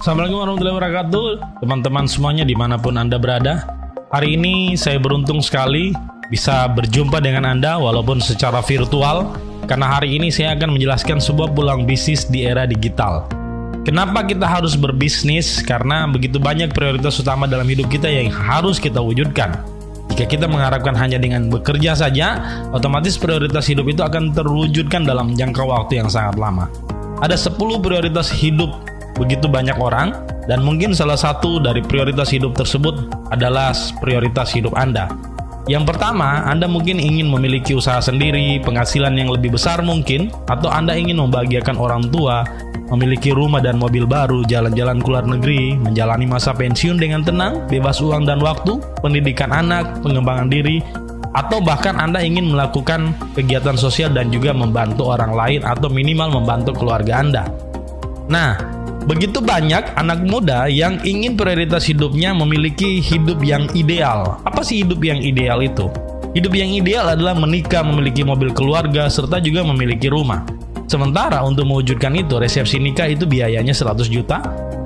Assalamualaikum warahmatullahi wabarakatuh. Teman-teman semuanya dimanapun Anda berada, hari ini saya beruntung sekali bisa berjumpa dengan Anda walaupun secara virtual, karena hari ini saya akan menjelaskan sebuah peluang bisnis di era digital. Kenapa kita harus berbisnis? Karena begitu banyak prioritas utama dalam hidup kita yang harus kita wujudkan. Jika kita mengharapkan hanya dengan bekerja saja, otomatis prioritas hidup itu akan terwujudkan dalam jangka waktu yang sangat lama. Ada 10 prioritas hidup begitu banyak orang, dan mungkin salah satu dari prioritas hidup tersebut adalah prioritas hidup Anda. Yang pertama, Anda mungkin ingin memiliki usaha sendiri, penghasilan yang lebih besar mungkin, atau Anda ingin membahagiakan orang tua, memiliki rumah dan mobil baru, jalan-jalan ke luar negeri, menjalani masa pensiun dengan tenang, bebas uang dan waktu, pendidikan anak, pengembangan diri, atau bahkan Anda ingin melakukan kegiatan sosial dan juga membantu orang lain atau minimal membantu keluarga Anda. Nah, begitu banyak anak muda yang ingin prioritas hidupnya memiliki hidup yang ideal. Apa sih hidup yang ideal itu? Hidup yang ideal adalah menikah, memiliki mobil keluarga, serta juga memiliki rumah. Sementara untuk mewujudkan itu, resepsi nikah itu biayanya 100 juta,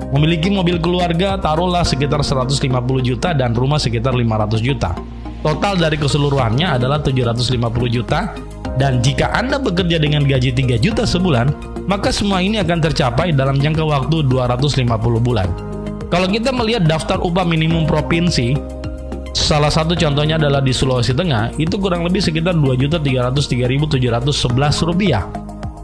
memiliki mobil keluarga taruhlah sekitar 150 juta dan rumah sekitar 500 juta. Total dari keseluruhannya adalah 750 juta, dan jika Anda bekerja dengan gaji 3 juta sebulan, maka semua ini akan tercapai dalam jangka waktu 250 bulan. Kalau kita melihat daftar upah minimum provinsi, salah satu contohnya adalah di Sulawesi Tengah, itu kurang lebih sekitar 2.303.711 rupiah.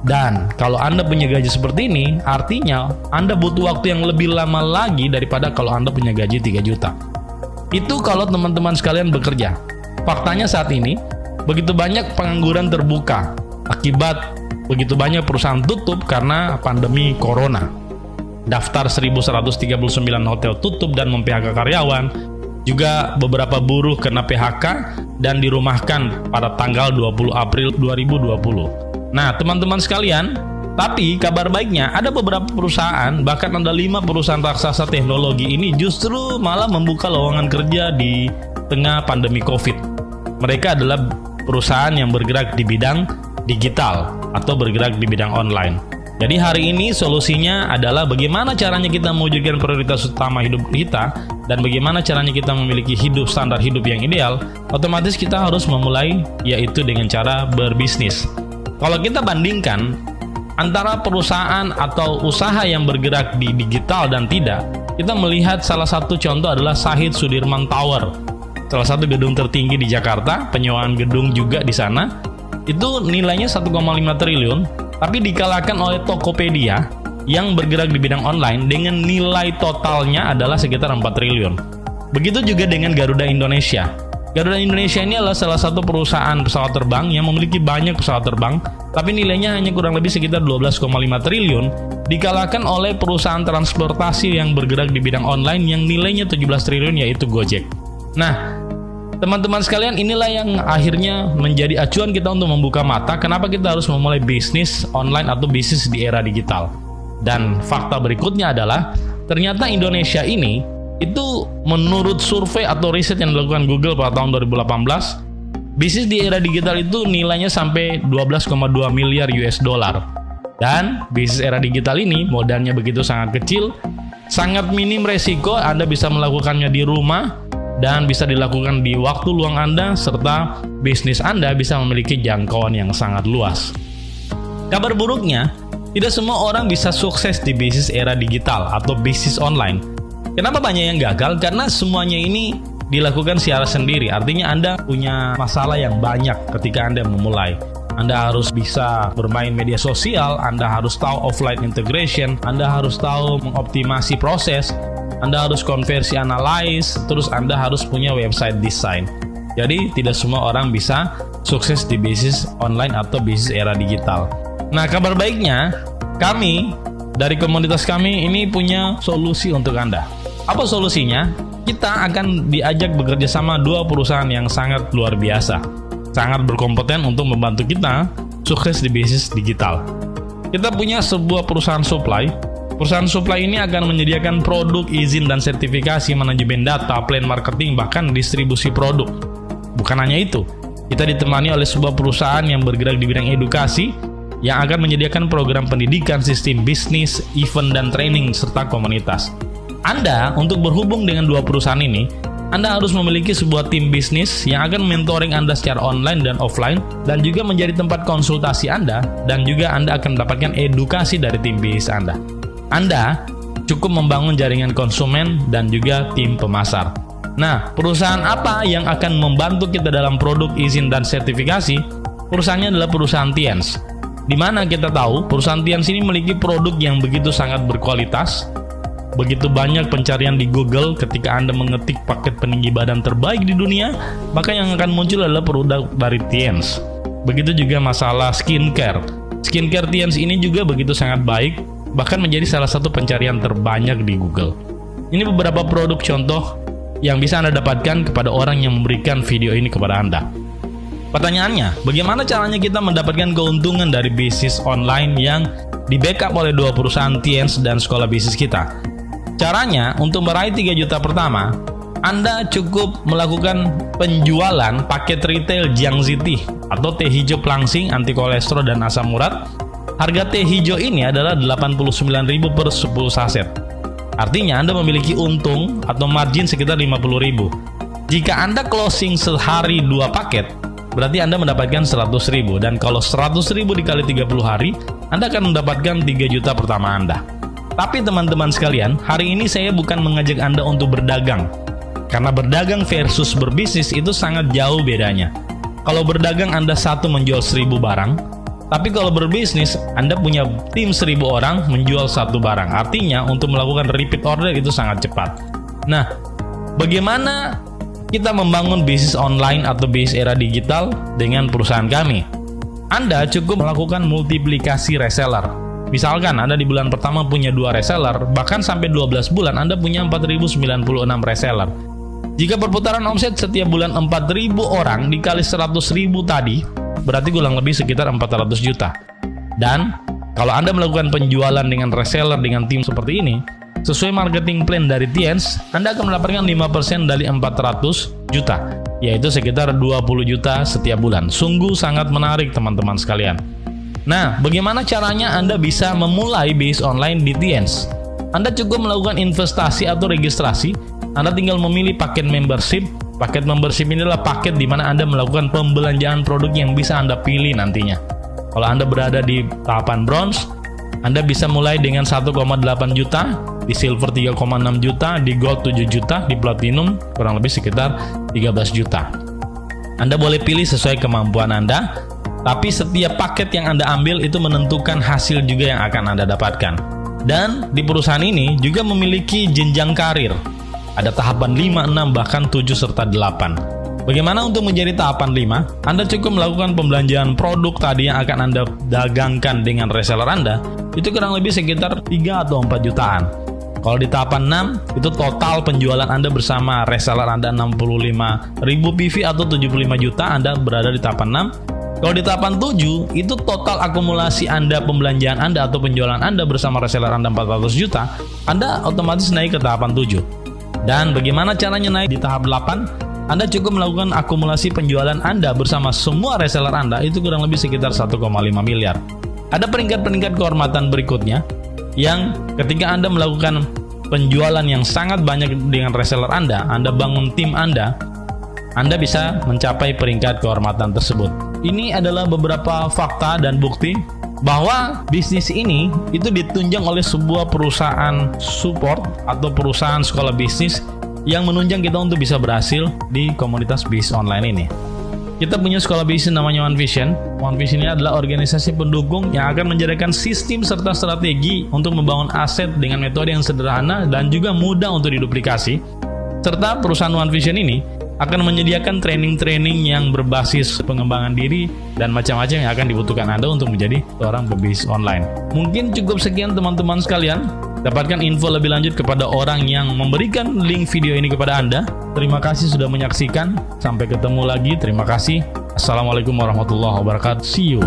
Dan kalau Anda punya gaji seperti ini, artinya Anda butuh waktu yang lebih lama lagi daripada kalau Anda punya gaji 3 juta. Itu kalau teman-teman sekalian bekerja. Faktanya saat ini, begitu banyak pengangguran terbuka akibat begitu banyak perusahaan tutup karena pandemi corona. Daftar 1.139 hotel tutup dan mem-PHK karyawan. Juga beberapa buruh kena PHK dan dirumahkan pada tanggal 20 April 2020. Nah, teman-teman sekalian, tapi kabar baiknya ada beberapa perusahaan, bahkan ada 5 perusahaan raksasa teknologi ini justru malah membuka lowongan kerja di tengah pandemi COVID. Mereka adalah perusahaan yang bergerak di bidang digital atau bergerak di bidang online. Jadi hari ini solusinya adalah bagaimana caranya kita mewujudkan prioritas utama hidup kita dan bagaimana caranya kita memiliki standar hidup yang ideal. Otomatis kita harus memulai yaitu dengan cara berbisnis. Kalau kita bandingkan antara perusahaan atau usaha yang bergerak di digital dan tidak, kita melihat salah satu contoh adalah Sahid Sudirman Tower, salah satu gedung tertinggi di Jakarta. Penyewaan gedung juga di sana, itu nilainya 1,5 triliun, tapi dikalahkan oleh Tokopedia yang bergerak di bidang online dengan nilai totalnya adalah sekitar 4 triliun. Begitu juga dengan Garuda Indonesia. Garuda Indonesia ini adalah salah satu perusahaan pesawat terbang yang memiliki banyak pesawat terbang, tapi nilainya hanya kurang lebih sekitar 12,5 triliun, dikalahkan oleh perusahaan transportasi yang bergerak di bidang online yang nilainya 17 triliun, yaitu Gojek. Nah, teman-teman sekalian, inilah yang akhirnya menjadi acuan kita untuk membuka mata kenapa kita harus memulai bisnis online atau bisnis di era digital. Dan fakta berikutnya adalah ternyata Indonesia ini itu menurut survei atau riset yang dilakukan Google pada tahun 2018, bisnis di era digital itu nilainya sampai 12,2 miliar US dollar. Dan bisnis era digital ini modalnya begitu sangat kecil, sangat minim resiko, Anda bisa melakukannya di rumah dan bisa dilakukan di waktu luang Anda, serta bisnis Anda bisa memiliki jangkauan yang sangat luas. Kabar buruknya, tidak semua orang bisa sukses di bisnis era digital atau bisnis online. Kenapa banyak yang gagal? Karena semuanya ini dilakukan secara sendiri. Artinya Anda punya masalah yang banyak ketika Anda memulai. Anda harus bisa bermain media sosial, Anda harus tahu offline integration, Anda harus tahu mengoptimasi proses, Anda harus konversi analyze, terus Anda harus punya website design. Jadi tidak semua orang bisa sukses di bisnis online atau bisnis era digital. Nah, kabar baiknya, kami dari komunitas kami ini punya solusi untuk Anda. Apa solusinya? Kita akan diajak bekerja sama 2 perusahaan yang sangat luar biasa, sangat berkompeten untuk membantu kita sukses di bisnis digital. Kita punya sebuah perusahaan supply. Perusahaan supply ini akan menyediakan produk, izin dan sertifikasi, manajemen data, plan marketing, bahkan distribusi produk. Bukan hanya itu, kita ditemani oleh sebuah perusahaan yang bergerak di bidang edukasi yang akan menyediakan program pendidikan, sistem bisnis, event, dan training, serta komunitas. Anda, untuk berhubung dengan dua perusahaan ini, Anda harus memiliki sebuah tim bisnis yang akan mentoring Anda secara online dan offline, dan juga menjadi tempat konsultasi Anda, dan juga Anda akan mendapatkan edukasi dari tim bisnis Anda. Anda cukup membangun jaringan konsumen dan juga tim pemasar. Nah, perusahaan apa yang akan membantu kita dalam produk, izin, dan sertifikasi? Perusahaannya adalah perusahaan Tiens. Di mana kita tahu perusahaan Tiens ini memiliki produk yang begitu sangat berkualitas, begitu banyak pencarian di Google. Ketika Anda mengetik paket peninggi badan terbaik di dunia, maka yang akan muncul adalah produk dari Tiens. Begitu juga masalah skincare. Skincare Tiens ini juga begitu sangat baik, bahkan menjadi salah satu pencarian terbanyak di Google. Ini beberapa produk contoh yang bisa Anda dapatkan kepada orang yang memberikan video ini kepada Anda. Pertanyaannya, bagaimana caranya kita mendapatkan keuntungan dari bisnis online yang di-backup oleh dua perusahaan Tiens dan sekolah bisnis kita? Caranya, untuk meraih 3 juta pertama, Anda cukup melakukan penjualan paket retail Jiangxi Tea atau teh hijau pelangsing, anti kolesterol, dan asam urat. Harga teh hijau ini adalah 89.000 per 10 saset. Artinya Anda memiliki untung atau margin sekitar 50.000. Jika Anda closing sehari 2 paket, berarti Anda mendapatkan 100.000, dan kalau 100.000 dikali 30 hari, Anda akan mendapatkan 3 juta pertama Anda. Tapi teman-teman sekalian, hari ini saya bukan mengajak Anda untuk berdagang, karena berdagang versus berbisnis itu sangat jauh bedanya. Kalau berdagang Anda satu menjual 1000 barang, tapi kalau berbisnis Anda punya tim 1000 orang menjual satu barang. Artinya untuk melakukan repeat order itu sangat cepat. Nah, bagaimana kita membangun bisnis online atau bisnis era digital dengan perusahaan kami? Anda cukup melakukan multiplikasi reseller. Misalkan Anda di bulan pertama punya 2 reseller, bahkan sampai 12 bulan Anda punya 4.096 reseller. Jika perputaran omset setiap bulan 4.000 orang dikali 100.000 tadi, berarti kurang lebih sekitar 400 juta. Dan kalau Anda melakukan penjualan dengan reseller dengan tim seperti ini, sesuai marketing plan dari Tiens, Anda akan mendapatkan 5% dari 400 juta, yaitu sekitar 20 juta setiap bulan. Sungguh sangat menarik teman-teman sekalian. Nah, bagaimana caranya Anda bisa memulai bisnis online di Tiens? Anda cukup melakukan investasi atau registrasi. Anda tinggal memilih paket membership. Paket membership ini adalah paket di mana Anda melakukan pembelanjaan produk yang bisa Anda pilih nantinya. Kalau Anda berada di tahapan bronze, Anda bisa mulai dengan 1,8 juta, di silver 3,6 juta, di gold 7 juta, di platinum kurang lebih sekitar 13 juta. Anda boleh pilih sesuai kemampuan Anda, tapi setiap paket yang Anda ambil itu menentukan hasil juga yang akan Anda dapatkan. Dan di perusahaan ini juga memiliki jenjang karir. Ada tahapan 5, 6, bahkan 7, serta 8. Bagaimana untuk menjadi tahapan 5? Anda cukup melakukan pembelanjaan produk tadi yang akan Anda dagangkan dengan reseller Anda, itu kurang lebih sekitar 3 atau 4 jutaan. Kalau di tahapan 6, itu total penjualan Anda bersama reseller Anda 65.000 PV atau 75 juta, Anda berada di tahapan 6. Kalau di tahapan 7, itu total akumulasi Anda, pembelanjaan Anda atau penjualan Anda bersama reseller Anda 400 juta, Anda otomatis naik ke tahapan 7. Dan bagaimana caranya naik di tahap 8? Anda cukup melakukan akumulasi penjualan Anda bersama semua reseller Anda, itu kurang lebih sekitar 1,5 miliar. Ada peringkat-peringkat kehormatan berikutnya, yang ketika Anda melakukan penjualan yang sangat banyak dengan reseller Anda bangun tim Anda bisa mencapai peringkat kehormatan tersebut. Ini adalah beberapa fakta dan bukti bahwa bisnis ini itu ditunjang oleh sebuah perusahaan support atau perusahaan sekolah bisnis yang menunjang kita untuk bisa berhasil di komunitas bisnis online ini. Kita punya sekolah bisnis namanya One Vision. One Vision ini adalah organisasi pendukung yang akan menjadikan sistem serta strategi untuk membangun aset dengan metode yang sederhana dan juga mudah untuk diduplikasi. Serta perusahaan One Vision ini akan menyediakan training-training yang berbasis pengembangan diri dan macam-macam yang akan dibutuhkan Anda untuk menjadi seorang pebisnis online. Mungkin cukup sekian teman-teman sekalian. Dapatkan info lebih lanjut kepada orang yang memberikan link video ini kepada Anda. Terima kasih sudah menyaksikan. Sampai ketemu lagi. Terima kasih. Assalamualaikum warahmatullahi wabarakatuh. See you.